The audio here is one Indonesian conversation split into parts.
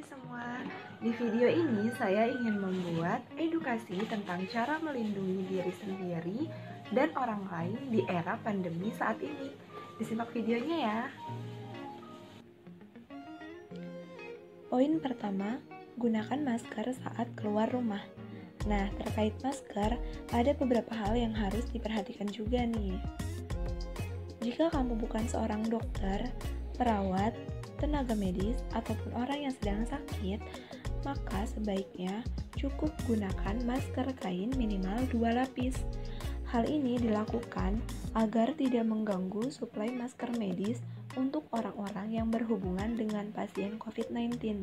semua, di video ini saya ingin membuat edukasi tentang cara melindungi diri sendiri dan orang lain di era pandemi saat ini. Disimak videonya ya. Poin pertama, gunakan masker saat keluar rumah. Nah, terkait masker, ada beberapa hal yang harus diperhatikan juga nih. Jika kamu bukan seorang dokter, perawat, tenaga medis, ataupun orang yang sedang sakit, maka sebaiknya cukup gunakan masker kain minimal 2 lapis. Hal ini dilakukan agar tidak mengganggu suplai masker medis untuk orang-orang yang berhubungan dengan pasien COVID-19.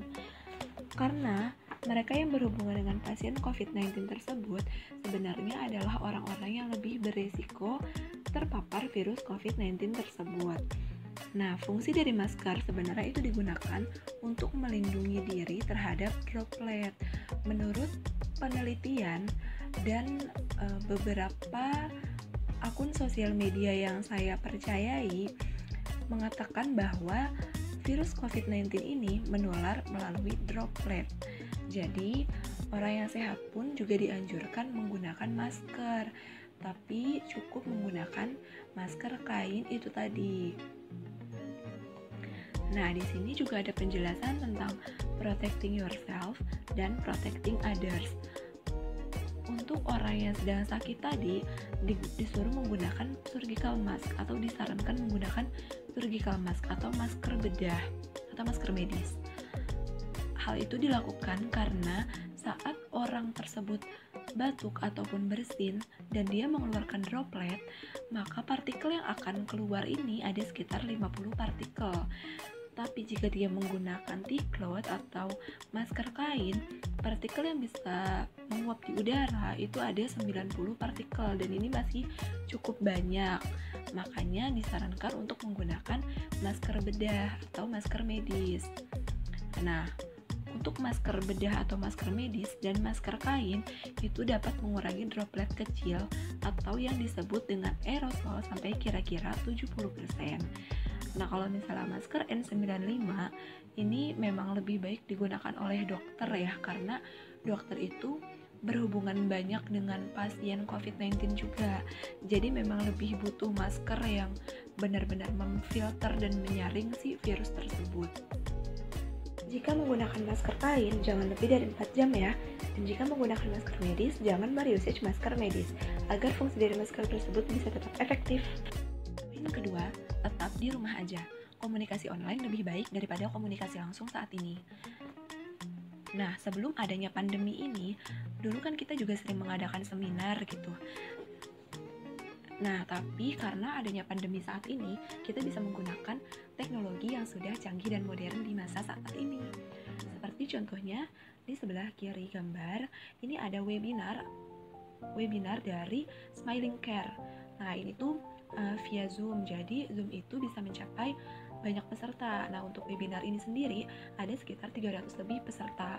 Karena mereka yang berhubungan dengan pasien COVID-19 tersebut sebenarnya adalah orang-orang yang lebih berisiko terpapar virus COVID-19 tersebut. Nah, fungsi dari masker sebenarnya itu digunakan untuk melindungi diri terhadap droplet. Menurut penelitian dan beberapa akun sosial media yang saya percayai mengatakan bahwa virus COVID-19 ini menular melalui droplet. Jadi, orang yang sehat pun juga dianjurkan menggunakan masker, tapi cukup menggunakan masker kain itu tadi. Nah, di sini juga ada penjelasan tentang protecting yourself dan protecting others. Untuk orang yang sedang sakit tadi, disuruh menggunakan surgical mask atau disarankan menggunakan surgical mask atau masker bedah atau masker medis. Hal itu dilakukan karena saat orang tersebut batuk ataupun bersin dan dia mengeluarkan droplet, maka partikel yang akan keluar ini ada sekitar 50 partikel. Tapi jika dia menggunakan tea-cloth atau masker kain, partikel yang bisa menguap di udara itu ada 90 partikel dan ini masih cukup banyak. Makanya disarankan untuk menggunakan masker bedah atau masker medis. Nah, untuk masker bedah atau masker medis dan masker kain itu dapat mengurangi droplet kecil atau yang disebut dengan aerosol sampai kira-kira 70%. Nah, kalau misalnya masker N95 ini memang lebih baik digunakan oleh dokter ya, karena dokter itu berhubungan banyak dengan pasien COVID-19 juga. Jadi memang lebih butuh masker yang benar-benar memfilter dan menyaring si virus tersebut. Jika menggunakan masker kain, jangan lebih dari 4 jam ya. Dan jika menggunakan masker medis, jangan merusage masker medis, agar fungsi dari masker tersebut bisa tetap efektif. Poin kedua, tetap di rumah aja. Komunikasi online lebih baik daripada komunikasi langsung saat ini. Nah, sebelum adanya pandemi ini, dulu kan kita juga sering mengadakan seminar gitu. Nah, tapi karena adanya pandemi saat ini, kita bisa menggunakan teknologi yang sudah canggih dan modern di masa saat ini. Seperti contohnya, di sebelah kiri gambar, ini ada webinar dari Smiling Care. Nah, ini tuh via Zoom, jadi Zoom itu bisa mencapai banyak peserta. Nah, untuk webinar ini sendiri ada sekitar 300 lebih peserta.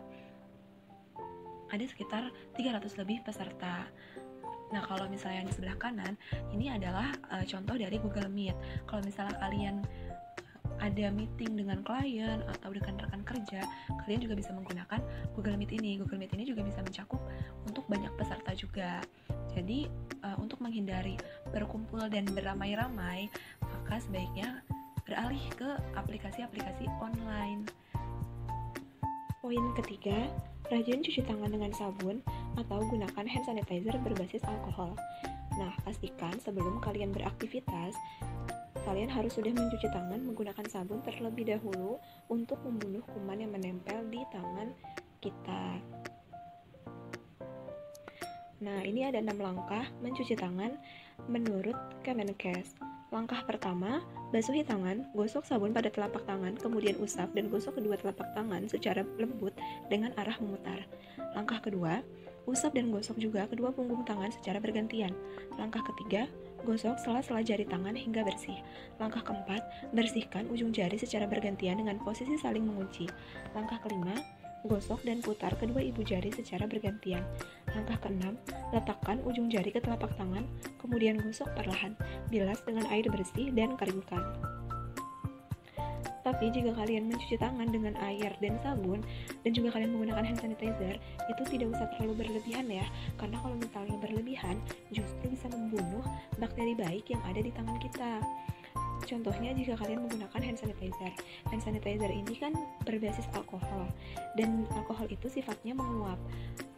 Nah, kalau misalnya yang di sebelah kanan, ini adalah contoh dari Google Meet. Kalau misalnya kalian ada meeting dengan klien atau dengan rekan kerja, kalian juga bisa menggunakan Google Meet ini. Google Meet ini juga bisa mencakup untuk banyak peserta juga. Jadi, untuk menghindari berkumpul dan beramai-ramai, maka sebaiknya beralih ke aplikasi-aplikasi online. Poin ketiga, rajin cuci tangan dengan sabun atau gunakan hand sanitizer berbasis alkohol. Nah, pastikan sebelum kalian beraktivitas, kalian harus sudah mencuci tangan menggunakan sabun terlebih dahulu untuk membunuh kuman yang menempel di tangan kita. Nah, ini ada 6 langkah mencuci tangan menurut Kemenkes. Langkah pertama, basuhi tangan, gosok sabun pada telapak tangan, kemudian usap dan gosok kedua telapak tangan secara lembut dengan arah memutar. Langkah kedua, usap dan gosok juga kedua punggung tangan secara bergantian. Langkah ketiga, gosok sela-sela jari tangan hingga bersih. Langkah keempat, bersihkan ujung jari secara bergantian dengan posisi saling mengunci. Langkah kelima, gosok dan putar kedua ibu jari secara bergantian. Langkah keenam, letakkan ujung jari ke telapak tangan, kemudian gosok perlahan, bilas dengan air bersih dan keringkan. Tapi jika kalian mencuci tangan dengan air dan sabun dan juga kalian menggunakan hand sanitizer, itu tidak usah terlalu berlebihan ya. Karena kalau misalnya berlebihan, justru bisa membunuh bakteri baik yang ada di tangan kita. Contohnya jika kalian menggunakan hand sanitizer. Hand sanitizer ini kan berbasis alkohol, dan alkohol itu sifatnya menguap.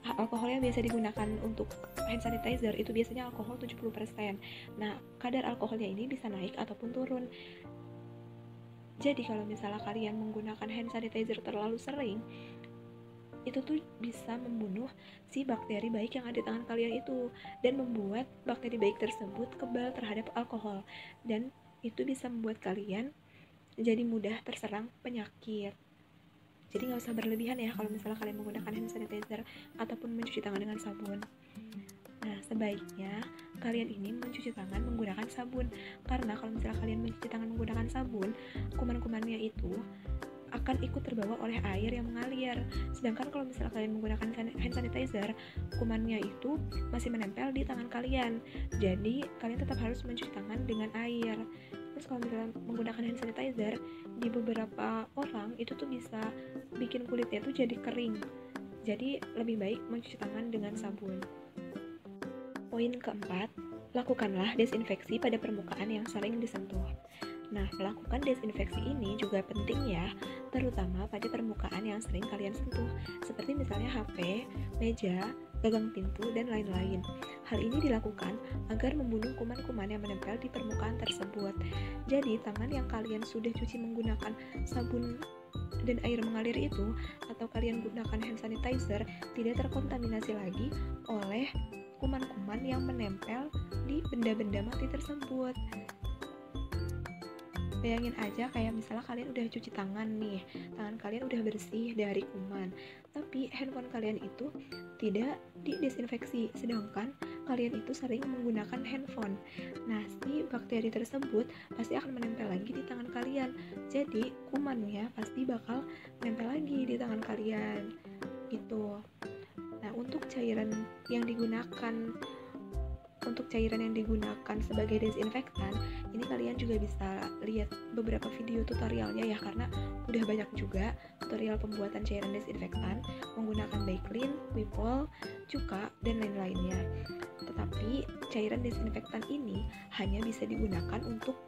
Alkohol yang biasa digunakan untuk hand sanitizer itu biasanya alkohol 70%. Nah, kadar alkoholnya ini bisa naik ataupun turun. Jadi kalau misalnya kalian menggunakan hand sanitizer terlalu sering, itu tuh bisa membunuh si bakteri baik yang ada di tangan kalian itu, dan membuat bakteri baik tersebut kebal terhadap alkohol, dan itu bisa membuat kalian jadi mudah terserang penyakit. Jadi nggak usah berlebihan ya kalau misalnya kalian menggunakan hand sanitizer ataupun mencuci tangan dengan sabun. Nah, sebaiknya kalian ini mencuci tangan menggunakan sabun, karena kalau misalnya kalian mencuci tangan menggunakan sabun, kuman-kumannya itu akan ikut terbawa oleh air yang mengalir. Sedangkan kalau misalnya kalian menggunakan hand sanitizer, kumannya itu masih menempel di tangan kalian. Jadi kalian tetap harus mencuci tangan dengan air. Terus kalau misalnya menggunakan hand sanitizer, di beberapa orang itu tuh bisa bikin kulitnya tuh jadi kering. Jadi lebih baik mencuci tangan dengan sabun. Poin keempat, lakukanlah desinfeksi pada permukaan yang sering disentuh. Nah, melakukan desinfeksi ini juga penting ya, terutama pada permukaan yang sering kalian sentuh, seperti misalnya HP, meja, gagang pintu, dan lain-lain. Hal ini dilakukan agar membunuh kuman-kuman yang menempel di permukaan tersebut. Jadi, tangan yang kalian sudah cuci menggunakan sabun dan air mengalir itu, atau kalian gunakan hand sanitizer, tidak terkontaminasi lagi oleh kuman-kuman yang menempel di benda-benda mati tersebut. Bayangin aja kayak misalnya kalian udah cuci tangan nih, tangan kalian udah bersih dari kuman, tapi handphone kalian itu tidak didesinfeksi, sedangkan kalian itu sering menggunakan handphone. Nah, si bakteri tersebut pasti akan menempel lagi di tangan kalian, jadi kumannya pasti bakal menempel lagi di tangan kalian gitu. Nah, untuk cairan yang digunakan sebagai desinfektan, ini kalian juga bisa lihat beberapa video tutorialnya ya, karena udah banyak juga tutorial pembuatan cairan desinfektan menggunakan Baiklin, Wipol, cuka, dan lain-lainnya. Tetapi cairan desinfektan ini hanya bisa digunakan untuk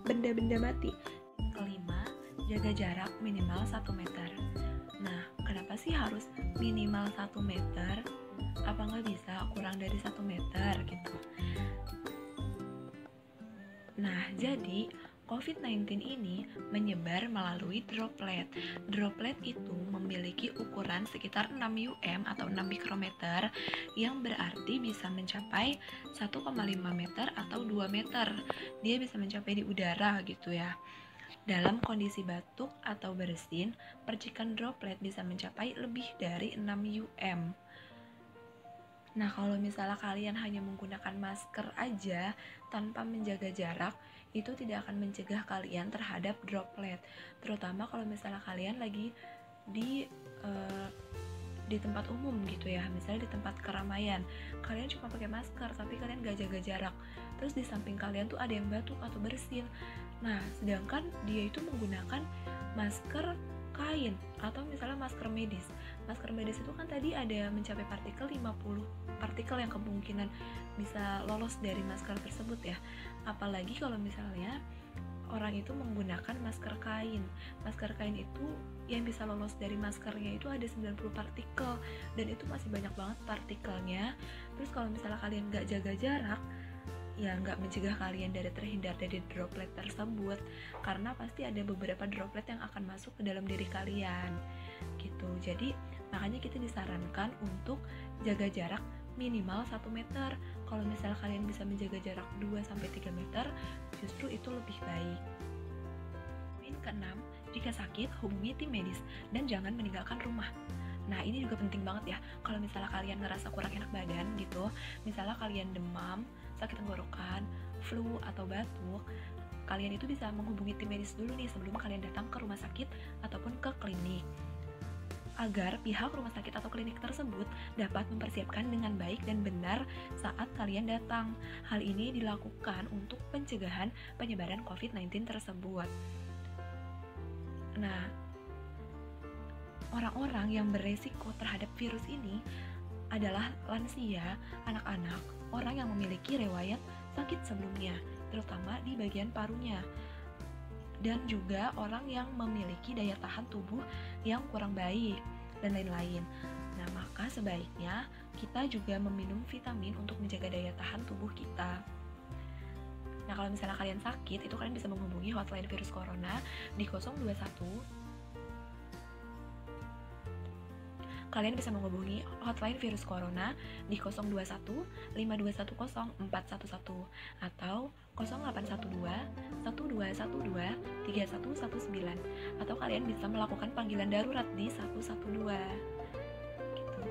benda-benda mati. Kelima, jaga jarak minimal 1 meter. Nah, kenapa sih harus minimal 1 meter? Apa nggak bisa kurang dari 1 meter gitu? Nah, jadi COVID-19 ini menyebar melalui droplet. Droplet itu memiliki ukuran sekitar 6 UM atau 6 mikrometer, yang berarti bisa mencapai 1,5 meter atau 2 meter. Dia bisa mencapai di udara gitu ya. Dalam kondisi batuk atau bersin, percikan droplet bisa mencapai lebih dari 6 UM. Nah, kalau misalnya kalian hanya menggunakan masker aja tanpa menjaga jarak, itu tidak akan mencegah kalian terhadap droplet. Terutama kalau misalnya kalian lagi di tempat umum gitu ya, misalnya di tempat keramaian, kalian cuma pakai masker tapi kalian gak jaga jarak. Terus di samping kalian tuh ada yang batuk atau bersin. Nah, sedangkan dia itu menggunakan masker kain atau misalnya masker medis. Masker medis itu kan tadi ada mencapai 50 partikel yang kemungkinan bisa lolos dari masker tersebut ya. Apalagi kalau misalnya orang itu menggunakan masker kain. Masker kain itu yang bisa lolos dari maskernya itu ada 90 partikel, dan itu masih banyak banget partikelnya. Terus kalau misalnya kalian gak jaga jarak, ya nggak mencegah kalian dari terhindar dari droplet tersebut, karena pasti ada beberapa droplet yang akan masuk ke dalam diri kalian gitu. Jadi makanya kita disarankan untuk jaga jarak minimal 1 meter. Kalau misalnya kalian bisa menjaga jarak 2-3 meter, justru itu lebih baik. Poin ke-6, jika sakit hubungi tim medis dan jangan meninggalkan rumah. Nah, ini juga penting banget ya. Kalau misalnya kalian ngerasa kurang enak badan gitu, misalnya kalian demam, sakit tenggorokan, flu, atau batuk, kalian itu bisa menghubungi tim medis dulu nih sebelum kalian datang ke rumah sakit ataupun ke klinik, agar pihak rumah sakit atau klinik tersebut dapat mempersiapkan dengan baik dan benar saat kalian datang. Hal ini dilakukan untuk pencegahan penyebaran COVID-19 tersebut. Nah, orang-orang yang beresiko terhadap virus ini adalah lansia, anak-anak, orang yang memiliki riwayat sakit sebelumnya, terutama di bagian parunya, dan juga orang yang memiliki daya tahan tubuh yang kurang baik, dan lain-lain. Nah, maka sebaiknya kita juga meminum vitamin untuk menjaga daya tahan tubuh kita. Nah, kalau misalnya kalian sakit, itu kalian bisa menghubungi hotline virus corona di 021. Kalian bisa menghubungi hotline virus corona di 021 5210 411 atau 0812 1212 3119, atau kalian bisa melakukan panggilan darurat di 112 gitu.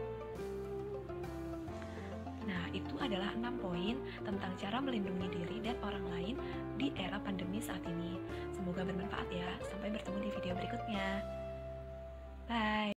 Nah, itu adalah 6 poin tentang cara melindungi diri dan orang lain di era pandemi saat ini. Semoga bermanfaat ya. Sampai bertemu di video berikutnya.